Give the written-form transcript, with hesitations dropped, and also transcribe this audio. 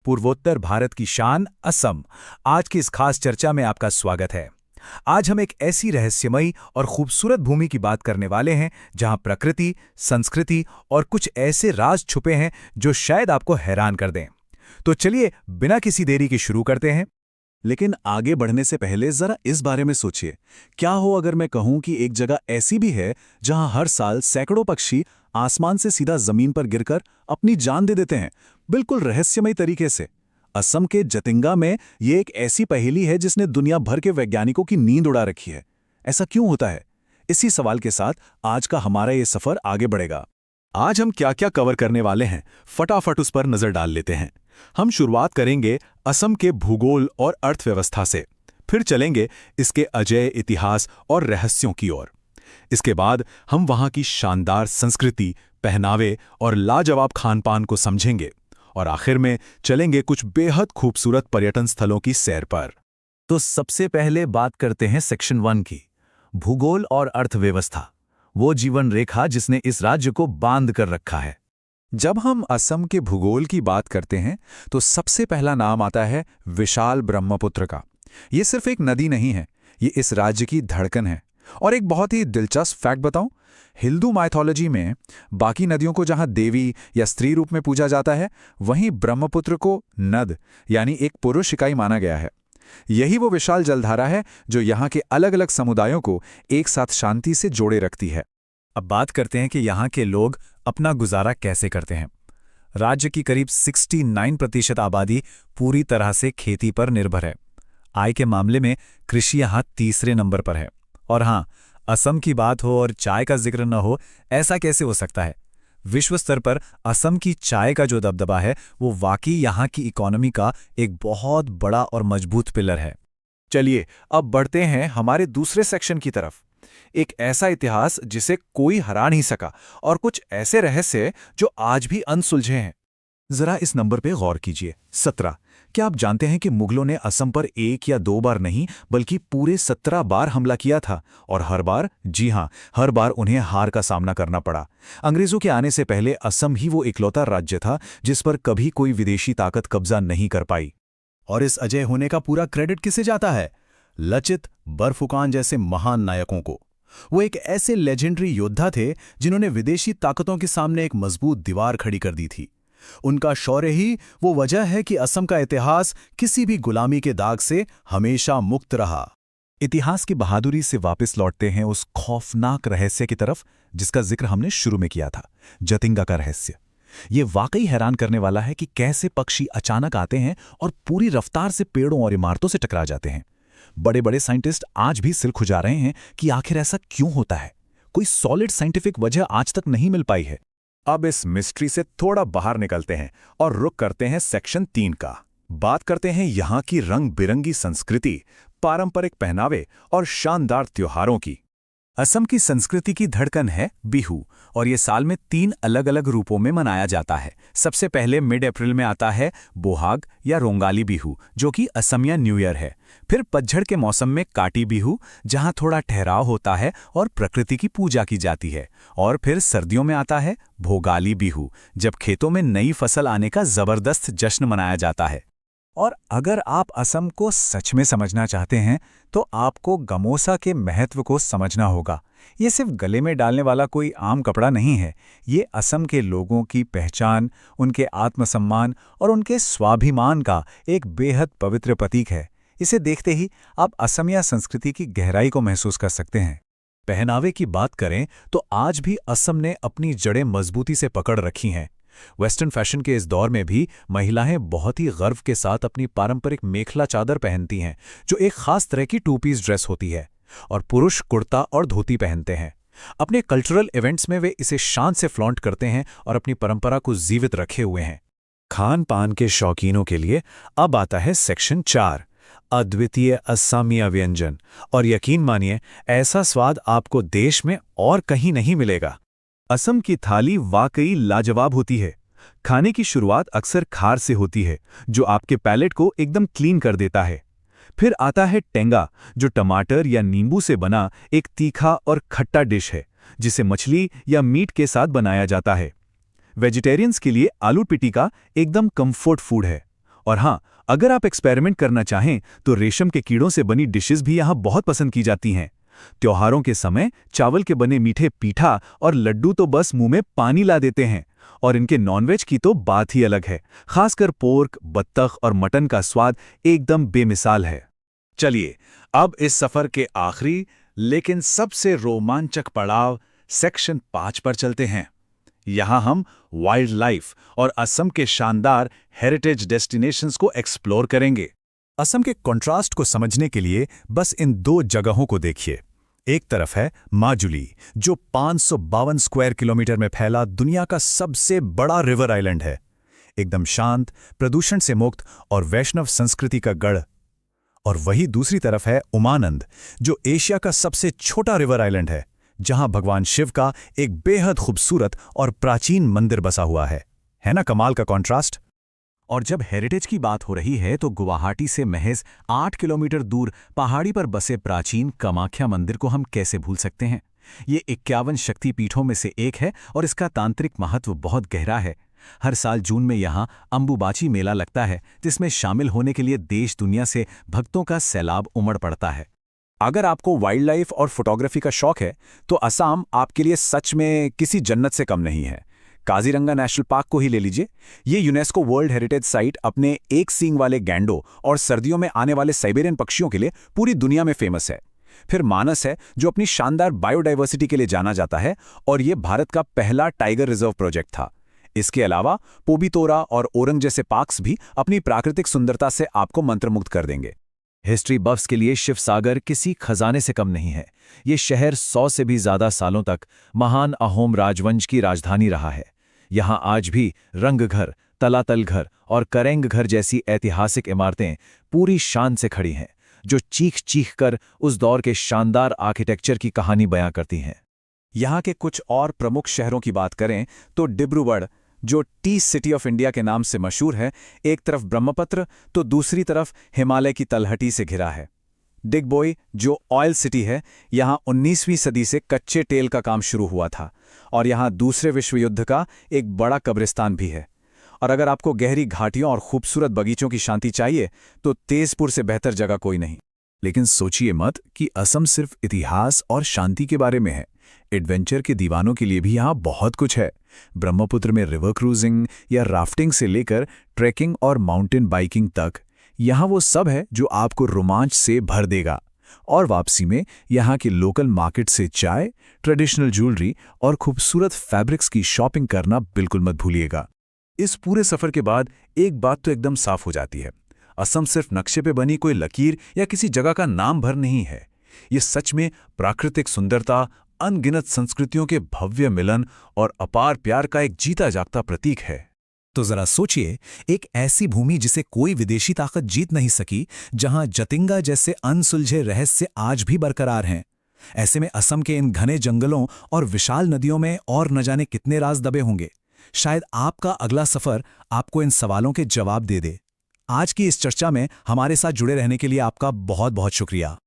पूर्वोत्तर भारत की शान असम। आज की इस खास चर्चा में आपका स्वागत है। आज हम एक ऐसी रहस्यमयी और खूबसूरत भूमि की बात करने वाले हैं जहां प्रकृति, संस्कृति और कुछ ऐसे राज छुपे हैं जो शायद आपको हैरान कर दें। तो चलिए बिना किसी देरी के शुरू करते हैं। लेकिन आगे बढ़ने से पहले जरा इस बारे में सोचिए, क्या हो अगर मैं कहूं कि एक जगह ऐसी भी है जहां हर साल सैकड़ों पक्षी आसमान से सीधा जमीन पर गिरकर अपनी जान दे देते हैं, बिल्कुल रहस्यमय तरीके से। असम के जतिंगा में ये एक ऐसी पहेली है जिसने दुनिया भर के वैज्ञानिकों की नींद उड़ा रखी है। ऐसा क्यों होता है? इसी सवाल के साथ आज का हमारा ये सफर आगे बढ़ेगा। आज हम क्या क्या कवर करने वाले हैं, फटाफट उस पर नजर डाल लेते हैं। हम शुरुआत करेंगे असम के भूगोल और अर्थव्यवस्था से, फिर चलेंगे इसके अजेय इतिहास और रहस्यों की ओर। इसके बाद हम वहां की शानदार संस्कृति, पहनावे और लाजवाब खानपान को समझेंगे, और आखिर में चलेंगे कुछ बेहद खूबसूरत पर्यटन स्थलों की सैर पर। तो सबसे पहले बात करते हैं सेक्शन 1 की, भूगोल और अर्थव्यवस्था, वो जीवन रेखा जिसने इस राज्य को बांध कर रखा है। जब हम असम के भूगोल की बात करते हैं तो सबसे पहला नाम आता है विशाल ब्रह्मपुत्र का। ये सिर्फ एक नदी नहीं है, ये इस राज्य की धड़कन है। और एक बहुत ही दिलचस्प फैक्ट बताऊं, हिंदू माइथोलॉजी में बाकी नदियों को जहां देवी या स्त्री रूप में पूजा जाता है, वहीं ब्रह्मपुत्र को नद यानी एक पुरुष इकाई माना गया है। यही वो विशाल जलधारा है जो यहाँ के अलग अलग समुदायों को एक साथ शांति से जोड़े रखती है। अब बात करते हैं कि यहाँ के लोग अपना गुजारा कैसे करते हैं। राज्य की करीब 69% आबादी पूरी तरह से खेती पर निर्भर है। आय के मामले में कृषि यहाँ तीसरे नंबर पर है। और हाँ, असम की बात हो और चाय का जिक्र न हो, ऐसा कैसे हो सकता है? विश्व स्तर पर असम की चाय का जो दबदबा है वो वाकई यहाँ की इकोनॉमी का एक बहुत बड़ा और मजबूत पिलर है। चलिए अब बढ़ते हैं हमारे दूसरे सेक्शन की तरफ। एक ऐसा इतिहास जिसे कोई हरा नहीं सका, और कुछ ऐसे रहस्य जो आज भी अनसुलझे हैं। जरा इस नंबर पे गौर कीजिए, 17। क्या आप जानते हैं कि मुगलों ने असम पर 1 या 2 बार नहीं बल्कि पूरे 17 बार हमला किया था? और हर बार, जी हां, हर बार उन्हें हार का सामना करना पड़ा। अंग्रेजों के आने से पहले असम ही वो इकलौता राज्य था जिस पर कभी कोई विदेशी ताकत कब्जा नहीं कर पाई। और इस अजय होने का पूरा क्रेडिट किसे जाता है? लचित बरफुकान जैसे महान नायकों को। वो एक ऐसे लेजेंडरी योद्धा थे जिन्होंने विदेशी ताकतों के सामने एक मजबूत दीवार खड़ी कर दी थी। उनका शौर्य ही वो वजह है कि असम का इतिहास किसी भी गुलामी के दाग से हमेशा मुक्त रहा। इतिहास की बहादुरी से वापस लौटते हैं उस खौफनाक रहस्य की तरफ जिसका जिक्र हमने शुरू में किया था, जतिंगा का रहस्य। ये वाकई हैरान करने वाला है कि कैसे पक्षी अचानक आते हैं और पूरी रफ्तार से पेड़ों और इमारतों से टकरा जाते हैं। बड़े बड़े साइंटिस्ट आज भी सिर खुजा रहे हैं कि आखिर ऐसा क्यों होता है। कोई सॉलिड साइंटिफिक वजह आज तक नहीं मिल पाई है। अब इस मिस्ट्री से थोड़ा बाहर निकलते हैं और रुक करते हैं सेक्शन 3 का। बात करते हैं यहाँ की रंग बिरंगी संस्कृति, पारंपरिक पहनावे और शानदार त्योहारों की। असम की संस्कृति की धड़कन है बिहू, और ये साल में 3 अलग अलग रूपों में मनाया जाता है। सबसे पहले मिड अप्रैल में आता है बोहाग या रोंगाली बिहू, जो कि असमिया न्यू ईयर है। फिर पतझड़ के मौसम में काटी बिहू, जहां थोड़ा ठहराव होता है और प्रकृति की पूजा की जाती है। और फिर सर्दियों में आता है भोगाली बिहू, जब खेतों में नई फसल आने का जबरदस्त जश्न मनाया जाता है। और अगर आप असम को सच में समझना चाहते हैं तो आपको गमोसा के महत्व को समझना होगा। ये सिर्फ गले में डालने वाला कोई आम कपड़ा नहीं है। ये असम के लोगों की पहचान, उनके आत्मसम्मान और उनके स्वाभिमान का एक बेहद पवित्र प्रतीक है। इसे देखते ही आप असमिया संस्कृति की गहराई को महसूस कर सकते हैं। पहनावे की बात करें तो आज भी असम ने अपनी जड़ें मजबूती से पकड़ रखी हैं। वेस्टर्न फैशन के इस दौर में भी महिलाएं बहुत ही गर्व के साथ अपनी पारंपरिक मेखला चादर पहनती हैं, जो एक खास तरह की 2 पीस ड्रेस होती है, और पुरुष कुर्ता और धोती पहनते हैं। अपने कल्चरल इवेंट्स में वे इसे शान से फ्लॉन्ट करते हैं और अपनी परंपरा को जीवित रखे हुए हैं। खान पान के शौकीनों के लिए अब आता है सेक्शन 4, अद्वितीय असमिया व्यंजन। और यकीन मानिए, ऐसा स्वाद आपको देश में और कहीं नहीं मिलेगा। असम की थाली वाकई लाजवाब होती है। खाने की शुरुआत अक्सर खार से होती है, जो आपके पैलेट को एकदम क्लीन कर देता है। फिर आता है टेंगा, जो टमाटर या नींबू से बना एक तीखा और खट्टा डिश है, जिसे मछली या मीट के साथ बनाया जाता है। वेजिटेरियंस के लिए आलू पिटिका एकदम कंफर्ट फूड है। और हाँ, अगर आप एक्सपेरिमेंट करना चाहें तो रेशम के कीड़ों से बनी डिशेस भी यहाँ बहुत पसंद की जाती हैं। त्योहारों के समय चावल के बने मीठे पीठा और लड्डू तो बस मुंह में पानी ला देते हैं। और इनके नॉनवेज की तो बात ही अलग है। खासकर पोर्क, बत्तख और मटन का स्वाद एकदम बेमिसाल है। चलिए, अब इस सफर के आखिरी लेकिन सबसे रोमांचक पड़ाव सेक्शन 5 पर चलते हैं। यहाँ हम वाइल्ड लाइफ और असम के शानदार हेरिटेज डेस्टिनेशंस को एक्सप्लोर करेंगे। असम के कॉन्ट्रास्ट को समझने के लिए बस इन 2 जगहों को देखिए। एक तरफ है माजुली, जो 552 स्क्वायर किलोमीटर में फैला दुनिया का सबसे बड़ा रिवर आइलैंड है। एकदम शांत, प्रदूषण से मुक्त और वैष्णव संस्कृति का गढ़। और वही दूसरी तरफ है उमानंद, जो एशिया का सबसे छोटा रिवर आइलैंड है, जहां भगवान शिव का एक बेहद खूबसूरत और प्राचीन मंदिर बसा हुआ है ना कमाल का कॉन्ट्रास्ट? और जब हेरिटेज की बात हो रही है तो गुवाहाटी से महज 8 किलोमीटर दूर पहाड़ी पर बसे प्राचीन कामाख्या मंदिर को हम कैसे भूल सकते हैं। ये 51 शक्तिपीठों में से एक है और इसका तांत्रिक महत्व बहुत गहरा है। हर साल जून में यहाँ अंबुबाची मेला लगता है, जिसमें शामिल होने के लिए देश दुनिया से भक्तों का सैलाब उमड़ पड़ता है। अगर आपको वाइल्ड लाइफ और फोटोग्राफी का शौक है तो असम आपके लिए सच में किसी जन्नत से कम नहीं है। काजीरंगा नेशनल पार्क को ही ले लीजिए। ये यूनेस्को वर्ल्ड हेरिटेज साइट अपने एक सींग वाले गैंडों और सर्दियों में आने वाले साइबेरियन पक्षियों के लिए पूरी दुनिया में फेमस है। फिर मानस है, जो अपनी शानदार बायोडाइवर्सिटी के लिए जाना जाता है, और ये भारत का पहला टाइगर रिजर्व प्रोजेक्ट था। इसके अलावा पोबितोरा और ओरंग जैसे पार्क्स भी अपनी प्राकृतिक सुंदरता से आपको मंत्रमुग्ध कर देंगे। हिस्ट्री बफ्स के लिए शिवसागर किसी खजाने से कम नहीं है। ये शहर 100 से भी ज्यादा सालों तक महान अहोम राजवंश की राजधानी रहा है। यहाँ आज भी रंगघर, तलातल घर और करेंग घर जैसी ऐतिहासिक इमारतें पूरी शान से खड़ी हैं, जो चीख चीख कर उस दौर के शानदार आर्किटेक्चर की कहानी बयां करती हैं। यहाँ के कुछ और प्रमुख शहरों की बात करें तो डिब्रूगढ़, जो टी सिटी ऑफ इंडिया के नाम से मशहूर है, एक तरफ ब्रह्मपुत्र तो दूसरी तरफ हिमालय की तलहटी से घिरा है। डिगबोई, जो ऑयल सिटी है, यहाँ 19वीं सदी से कच्चे तेल का काम शुरू हुआ था और यहाँ दूसरे विश्व युद्ध का एक बड़ा कब्रिस्तान भी है। और अगर आपको गहरी घाटियों और खूबसूरत बगीचों की शांति चाहिए तो तेजपुर से बेहतर जगह कोई नहीं। लेकिन सोचिए मत कि असम सिर्फ इतिहास और शांति के बारे में है। एडवेंचर के दीवानों के लिए भी यहाँ बहुत कुछ है। ब्रह्मपुत्र में रिवर क्रूजिंग या राफ्टिंग से लेकर ट्रैकिंग और माउंटेन बाइकिंग तक, यहाँ वो सब है जो आपको रोमांच से भर देगा। और वापसी में यहाँ के लोकल मार्केट से चाय, ट्रेडिशनल ज्वेलरी और खूबसूरत फैब्रिक्स की शॉपिंग करना बिल्कुल मत भूलिएगा। इस पूरे सफर के बाद एक बात तो एकदम साफ हो जाती है, असम सिर्फ नक्शे पे बनी कोई लकीर या किसी जगह का नाम भर नहीं है। ये सच में प्राकृतिक सुंदरता, अनगिनत संस्कृतियों के भव्य मिलन और अपार प्यार का एक जीता जागता प्रतीक है। तो जरा सोचिए, एक ऐसी भूमि जिसे कोई विदेशी ताकत जीत नहीं सकी, जहां जतिंगा जैसे अनसुलझे रहस्य आज भी बरकरार हैं। ऐसे में असम के इन घने जंगलों और विशाल नदियों में और न जाने कितने राज दबे होंगे। शायद आपका अगला सफर आपको इन सवालों के जवाब दे दे। आज की इस चर्चा में हमारे साथ जुड़े रहने के लिए आपका बहुत बहुत शुक्रिया।